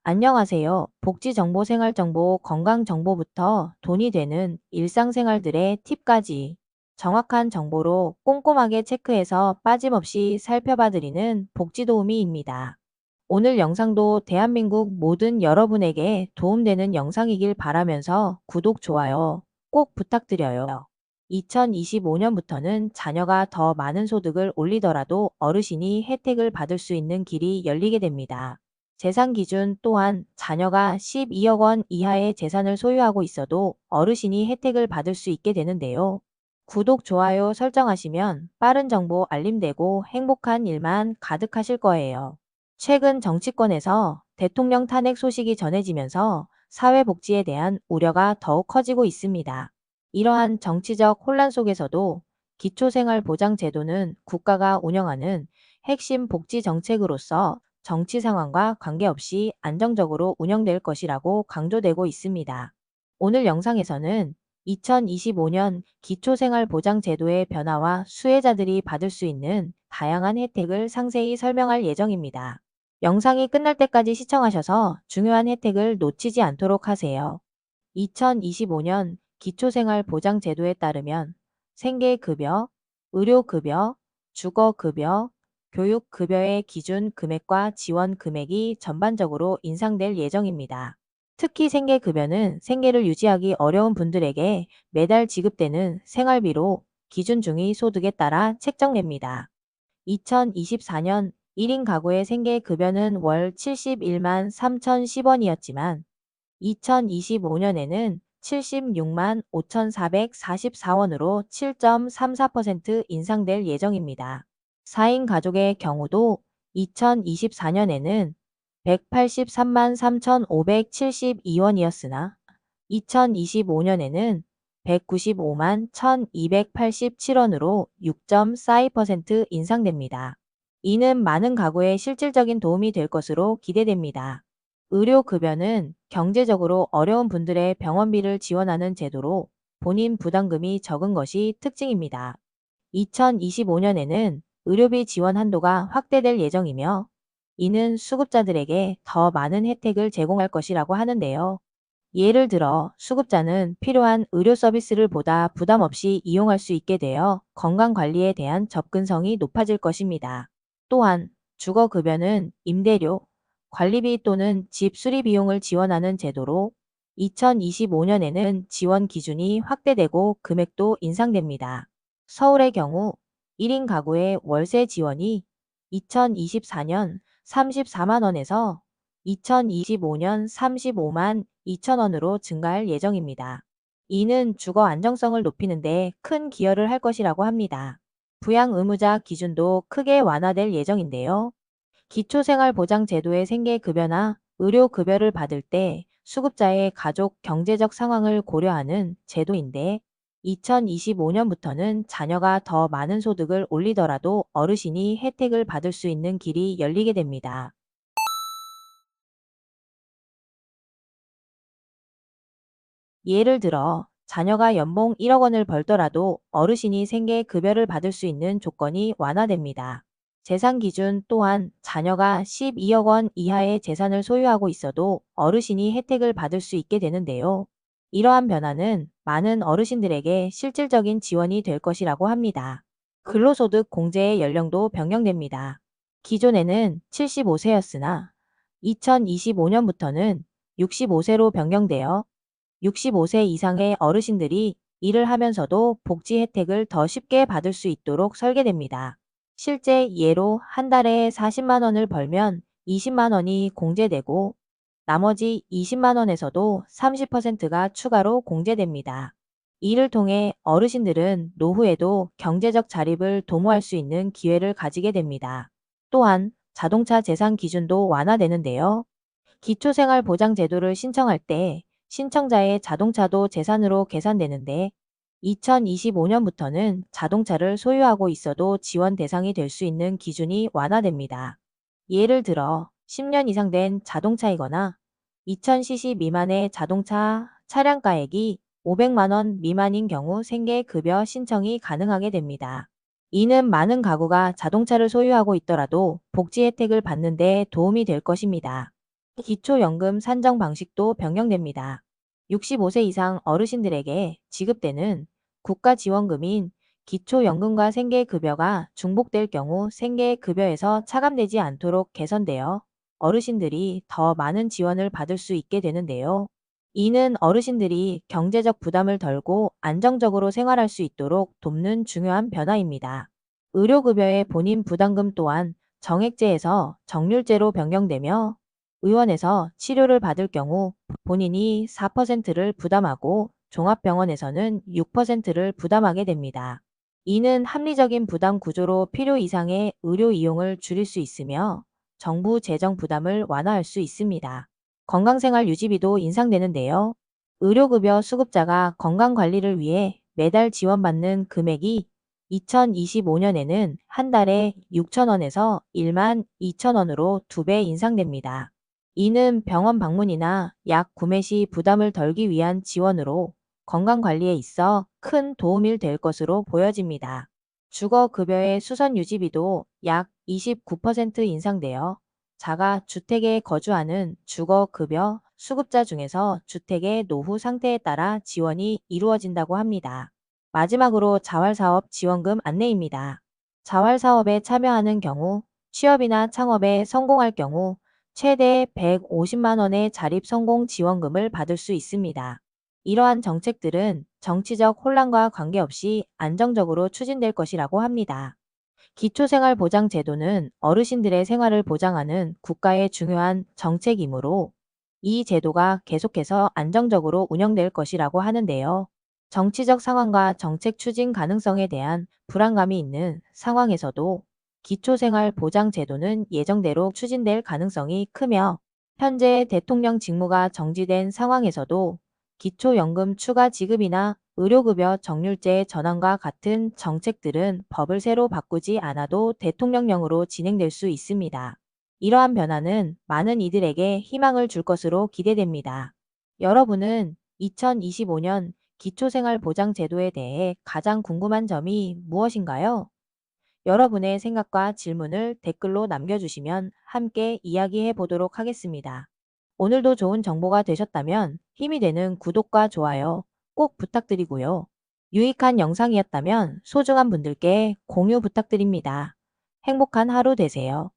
안녕하세요. 복지정보, 생활정보, 건강정보부터 돈이 되는 일상생활들의 팁까지 정확한 정보로 꼼꼼하게 체크해서 빠짐없이 살펴봐드리는 복지도우미입니다. 오늘 영상도 대한민국 모든 여러분에게 도움되는 영상이길 바라면서 구독, 좋아요 꼭 부탁드려요. 2025년부터는 자녀가 더 많은 소득을 올리더라도 어르신이 혜택을 받을 수 있는 길이 열리게 됩니다. 재산 기준 또한 자녀가 12억 원 이하의 재산을 소유하고 있어도 어르신이 혜택을 받을 수 있게 되는데요. 구독, 좋아요 설정하시면 빠른 정보 알림되고 행복한 일만 가득하실 거예요. 최근 정치권에서 대통령 탄핵 소식이 전해지면서 사회복지에 대한 우려가 더욱 커지고 있습니다. 이러한 정치적 혼란 속에서도 기초생활보장제도는 국가가 운영하는 핵심 복지 정책으로서 정치 상황과 관계없이 안정적으로 운영될 것이라고 강조되고 있습니다. 오늘 영상에서는 2025년 기초생활보장제도의 변화와 수혜자들이 받을 수 있는 다양한 혜택을 상세히 설명할 예정입니다. 영상이 끝날 때까지 시청하셔서 중요한 혜택을 놓치지 않도록 하세요. 2025년 기초생활보장제도에 따르면 생계급여, 의료급여, 주거급여, 교육급여의 기준 금액과 지원 금액이 전반적으로 인상될 예정입니다. 특히 생계급여는 생계를 유지하기 어려운 분들에게 매달 지급되는 생활비로 기준 중위 소득에 따라 책정됩니다. 2024년 1인 가구의 생계급여는 월 71만 3,010원이었지만 2025년에는 76만 5,444원으로 7.34% 인상될 예정입니다. 4인 가족의 경우도 2024년에는 183만 3,572원이었으나 2025년에는 195만 1,287원으로 6.42% 인상됩니다. 이는 많은 가구에 실질적인 도움이 될 것으로 기대됩니다. 의료급여는 경제적으로 어려운 분들의 병원비를 지원하는 제도로 본인 부담금이 적은 것이 특징입니다. 2025년에는 의료비 지원 한도가 확대될 예정이며 이는 수급자들에게 더 많은 혜택을 제공할 것이라고 하는데요. 예를 들어 수급자는 필요한 의료 서비스를 보다 부담 없이 이용할 수 있게 되어 건강관리에 대한 접근성이 높아질 것입니다. 또한 주거급여는 임대료, 관리비 또는 집 수리 비용을 지원하는 제도로 2025년에는 지원 기준이 확대되고 금액도 인상됩니다. 서울의 경우 1인 가구의 월세 지원이 2024년 34만 원에서 2025년 35만 2천 원으로 증가할 예정입니다. 이는 주거 안정성을 높이는 데 큰 기여를 할 것이라고 합니다. 부양 의무자 기준도 크게 완화될 예정인데요. 기초생활보장제도의 생계급여나 의료급여를 받을 때 수급자의 가족 경제적 상황을 고려하는 제도인데 2025년부터는 자녀가 더 많은 소득을 올리더라도 어르신이 혜택을 받을 수 있는 길이 열리게 됩니다. 예를 들어 자녀가 연봉 1억 원을 벌더라도 어르신이 생계급여를 받을 수 있는 조건이 완화됩니다. 재산 기준 또한 자녀가 12억 원 이하의 재산을 소유하고 있어도 어르신이 혜택을 받을 수 있게 되는데요. 이러한 변화는 많은 어르신들에게 실질적인 지원이 될 것이라고 합니다. 근로소득 공제의 연령도 변경됩니다. 기존에는 75세였으나 2025년부터는 65세로 변경되어 65세 이상의 어르신들이 일을 하면서도 복지 혜택을 더 쉽게 받을 수 있도록 설계됩니다. 실제 예로 한 달에 40만 원을 벌면 20만 원이 공제되고 나머지 20만 원에서도 30%가 추가로 공제됩니다. 이를 통해 어르신들은 노후에도 경제적 자립을 도모할 수 있는 기회를 가지게 됩니다. 또한 자동차 재산 기준도 완화되는데요. 기초생활보장제도를 신청할 때 신청자의 자동차도 재산으로 계산되는데 2025년부터는 자동차를 소유하고 있어도 지원 대상이 될 수 있는 기준이 완화됩니다. 예를 들어 10년 이상 된 자동차이거나 2000cc 미만의 자동차 차량가액이 500만 원 미만인 경우 생계급여 신청이 가능하게 됩니다. 이는 많은 가구가 자동차를 소유하고 있더라도 복지 혜택을 받는 데 도움이 될 것입니다. 기초연금 산정 방식도 변경됩니다. 65세 이상 어르신들에게 지급되는 국가지원금인 기초연금과 생계급여가 중복될 경우 생계급여에서 차감되지 않도록 개선되어 어르신들이 더 많은 지원을 받을 수 있게 되는데요. 이는 어르신들이 경제적 부담을 덜고 안정적으로 생활할 수 있도록 돕는 중요한 변화입니다. 의료급여의 본인 부담금 또한 정액제에서 정률제로 변경되며 의원에서 치료를 받을 경우 본인이 4%를 부담하고 종합병원에서는 6%를 부담하게 됩니다. 이는 합리적인 부담 구조로 필요 이상의 의료 이용을 줄일 수 있으며 정부 재정 부담을 완화할 수 있습니다. 건강생활 유지비도 인상되는데요. 의료급여 수급자가 건강관리를 위해 매달 지원받는 금액이 2025년에는 한 달에 6,000원에서 12,000원으로 2배 인상됩니다. 이는 병원 방문이나 약 구매 시 부담을 덜기 위한 지원으로 건강관리에 있어 큰 도움이 될 것으로 보여집니다. 주거급여의 수선 유지비도 약 29% 인상되어 자가 주택에 거주하는 주거급여 수급자 중에서 주택의 노후 상태에 따라 지원이 이루어진다고 합니다. 마지막으로 자활사업 지원금 안내입니다. 자활사업에 참여하는 경우 취업이나 창업에 성공할 경우 최대 150만 원의 자립성공 지원금을 받을 수 있습니다. 이러한 정책들은 정치적 혼란과 관계없이 안정적으로 추진될 것이라고 합니다. 기초생활보장제도는 어르신들의 생활을 보장하는 국가의 중요한 정책이므로 이 제도가 계속해서 안정적으로 운영될 것이라고 하는데요. 정치적 상황과 정책 추진 가능성에 대한 불안감이 있는 상황에서도 기초생활보장제도는 예정대로 추진될 가능성이 크며 현재 대통령 직무가 정지된 상황에서도 기초연금 추가 지급이나 의료급여 정률제 전환과 같은 정책들은 법을 새로 바꾸지 않아도 대통령령으로 진행될 수 있습니다. 이러한 변화는 많은 이들에게 희망을 줄 것으로 기대됩니다. 여러분은 2025년 기초생활보장제도에 대해 가장 궁금한 점이 무엇인가요? 여러분의 생각과 질문을 댓글로 남겨주시면 함께 이야기해 보도록 하겠습니다. 오늘도 좋은 정보가 되셨다면 힘이 되는 구독과 좋아요 꼭 부탁드리고요. 유익한 영상이었다면 소중한 분들께 공유 부탁드립니다. 행복한 하루 되세요.